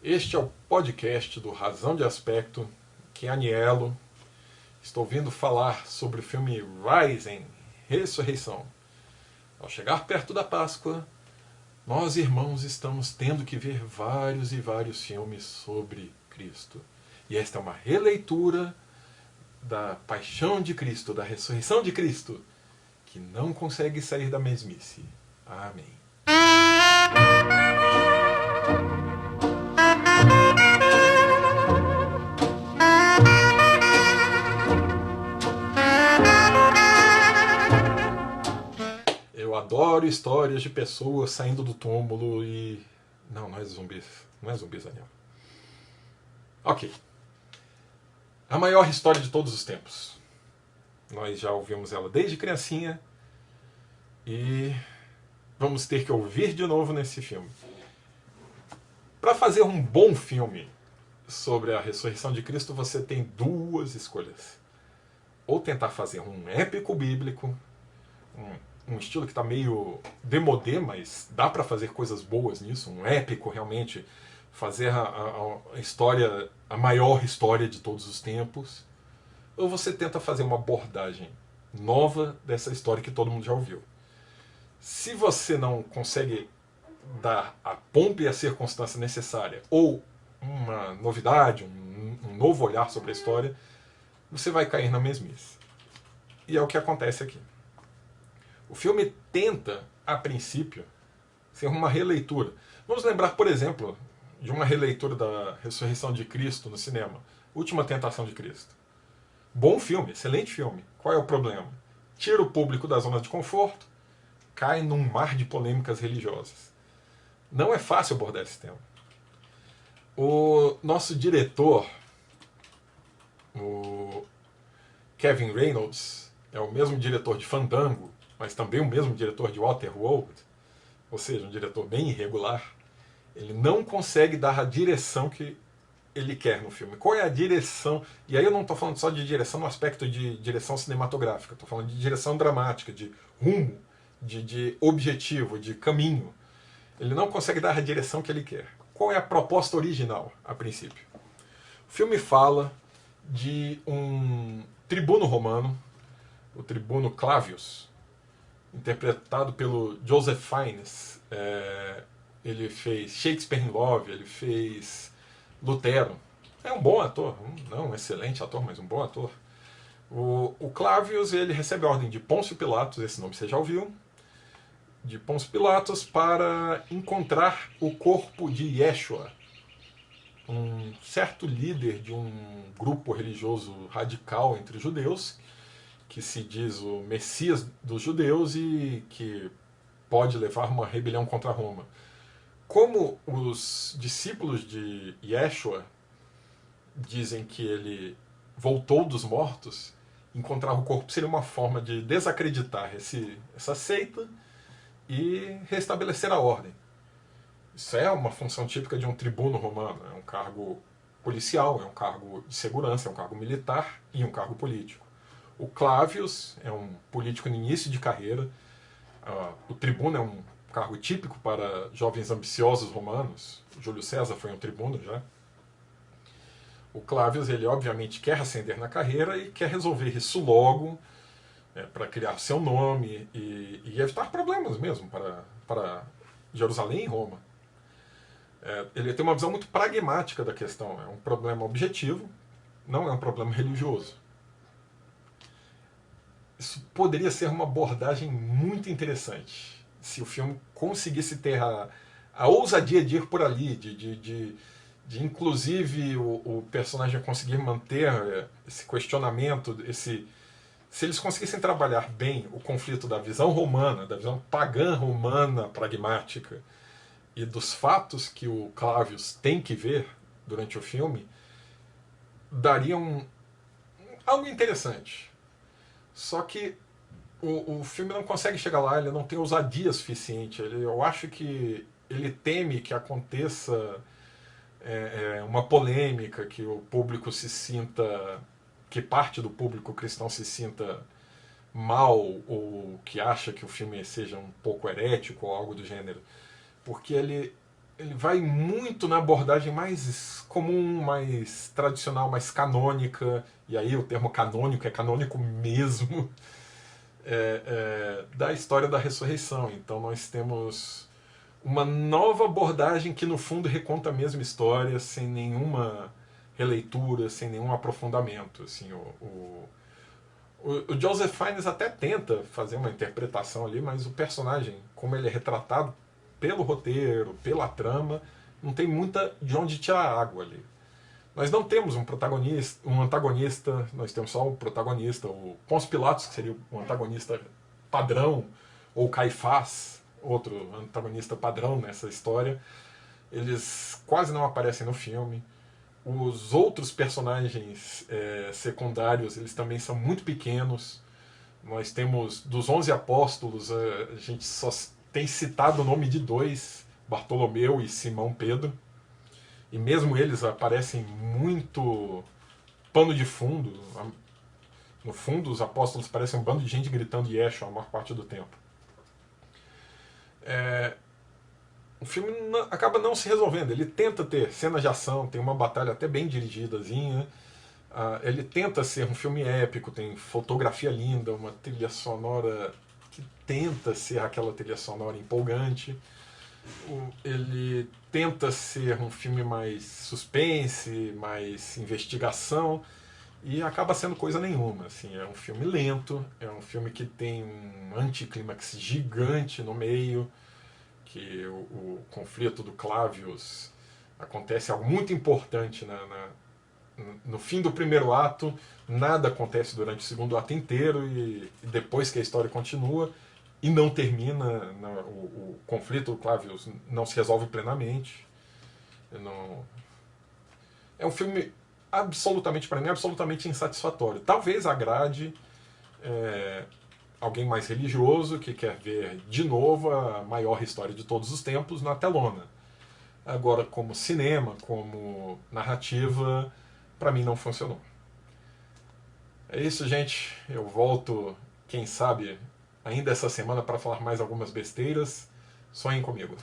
Este é o podcast do Razão de Aspecto, que é Anielo. Estou vindo falar sobre o filme Rising, Ressurreição. Ao chegar perto da Páscoa, nós irmãos estamos tendo que ver vários e vários filmes sobre Cristo. E esta é uma releitura da paixão de Cristo, da ressurreição de Cristo, que não consegue sair da mesmice. Amém. Eu adoro histórias de pessoas saindo do túmulo e... Não é zumbis. Não é zumbis, Daniel. Ok. A maior história de todos os tempos. Nós já ouvimos ela desde criancinha e vamos ter que ouvir de novo nesse filme. Para fazer um bom filme sobre a ressurreição de Cristo, você tem duas escolhas. Ou tentar fazer um épico bíblico, um estilo que está meio demodé, mas dá para fazer coisas boas nisso, um épico realmente, fazer a história, a maior história de todos os tempos. Ou você tenta fazer uma abordagem nova dessa história que todo mundo já ouviu. Se você não consegue dar a pompa e a circunstância necessária, ou uma novidade, um novo olhar sobre a história, você vai cair na mesmice. E é o que acontece aqui. O filme tenta, a princípio, ser uma releitura. Vamos lembrar, por exemplo, de uma releitura da Ressurreição de Cristo no cinema. Última Tentação de Cristo. Bom filme, excelente filme. Qual é o problema? Tira o público da zona de conforto, cai num mar de polêmicas religiosas. Não é fácil abordar esse tema. O nosso diretor, o Kevin Reynolds, é o mesmo diretor de Fandango, mas também o mesmo diretor de Waterworld, ou seja, um diretor bem irregular. Ele não consegue dar a direção que ele quer no filme. Qual é a direção? E aí eu não estou falando só de direção no aspecto de direção cinematográfica, estou falando de direção dramática, de rumo, de objetivo, de caminho. Ele não consegue dar a direção que ele quer. Qual é a proposta original, a princípio? O filme fala de um tribuno romano, o tribuno Clavius, interpretado pelo Joseph Fiennes. Ele fez Shakespeare in Love, ele fez Lutero. É um bom ator, não um excelente ator, mas um bom ator. O Clavius, ele recebe a ordem de Pôncio Pilatos, esse nome você já ouviu, de Pôncio Pilatos, para encontrar o corpo de Yeshua, um certo líder de um grupo religioso radical entre os judeus, que se diz o Messias dos judeus e que pode levar uma rebelião contra Roma. Como os discípulos de Yeshua dizem que ele voltou dos mortos, encontrar o corpo seria uma forma de desacreditar essa seita e restabelecer a ordem. Isso é uma função típica de um tribuno romano. É um cargo policial, é um cargo de segurança, é um cargo militar e um cargo político. O Clavius é um político no início de carreira. O tribuno é um cargo típico para jovens ambiciosos romanos. Júlio César foi um tribuno já. O Clavius, ele obviamente quer ascender na carreira e quer resolver isso logo, para criar seu nome e evitar problemas mesmo para Jerusalém e Roma. Ele tem uma visão muito pragmática da questão. É um problema objetivo, não é um problema religioso. Isso poderia ser uma abordagem muito interessante se o filme conseguisse ter a ousadia de ir por ali, de inclusive o personagem conseguir manter esse questionamento, se eles conseguissem trabalhar bem o conflito da visão romana, da visão pagã romana pragmática e dos fatos que o Clavius tem que ver durante o filme, dariam algo interessante. Só que o filme não consegue chegar lá, ele não tem ousadia suficiente. Eu acho que ele teme que aconteça uma polêmica, que o público se sinta, que parte do público cristão se sinta mal, ou que acha que o filme seja um pouco herético ou algo do gênero. Porque ele ele vai muito na abordagem mais comum, mais tradicional, mais canônica, e aí o termo canônico é canônico mesmo, da história da ressurreição. Então nós temos uma nova abordagem que no fundo reconta a mesma história, sem nenhuma releitura, sem nenhum aprofundamento. Assim, o Joseph Fiennes até tenta fazer uma interpretação ali, mas o personagem, como ele é retratado pelo roteiro, pela trama, não tem muita de onde tirar água ali. Nós não temos um protagonista, um antagonista, nós temos só o protagonista, o Pôncio Pilatos, que seria o antagonista padrão, ou Caifás, outro antagonista padrão nessa história. Eles quase não aparecem no filme. Os outros personagens secundários, eles também são muito pequenos. Nós temos, dos 11 apóstolos, a gente só tem citado o nome de 2, Bartolomeu e Simão Pedro. E mesmo eles aparecem muito pano de fundo. No fundo, os apóstolos parecem um bando de gente gritando Yeshua a maior parte do tempo. O filme acaba não se resolvendo. Ele tenta ter cenas de ação, tem uma batalha até bem dirigidazinha. Ele tenta ser um filme épico, tem fotografia linda, uma trilha sonora que tenta ser aquela trilha sonora empolgante. Ele tenta ser um filme mais suspense, mais investigação, e acaba sendo coisa nenhuma. Assim, é um filme lento, é um filme que tem um anticlímax gigante no meio, que o conflito do Clavius acontece algo muito importante no fim do primeiro ato, nada acontece durante o segundo ato inteiro, e depois que a história continua, e não termina, o conflito do Clavius não se resolve plenamente. É um filme absolutamente, para mim, absolutamente insatisfatório. Talvez agrade alguém mais religioso que quer ver de novo a maior história de todos os tempos na telona. Agora, como cinema, como narrativa, para mim não funcionou. É isso, gente. Eu volto, quem sabe, ainda essa semana para falar mais algumas besteiras. Sonhem comigo.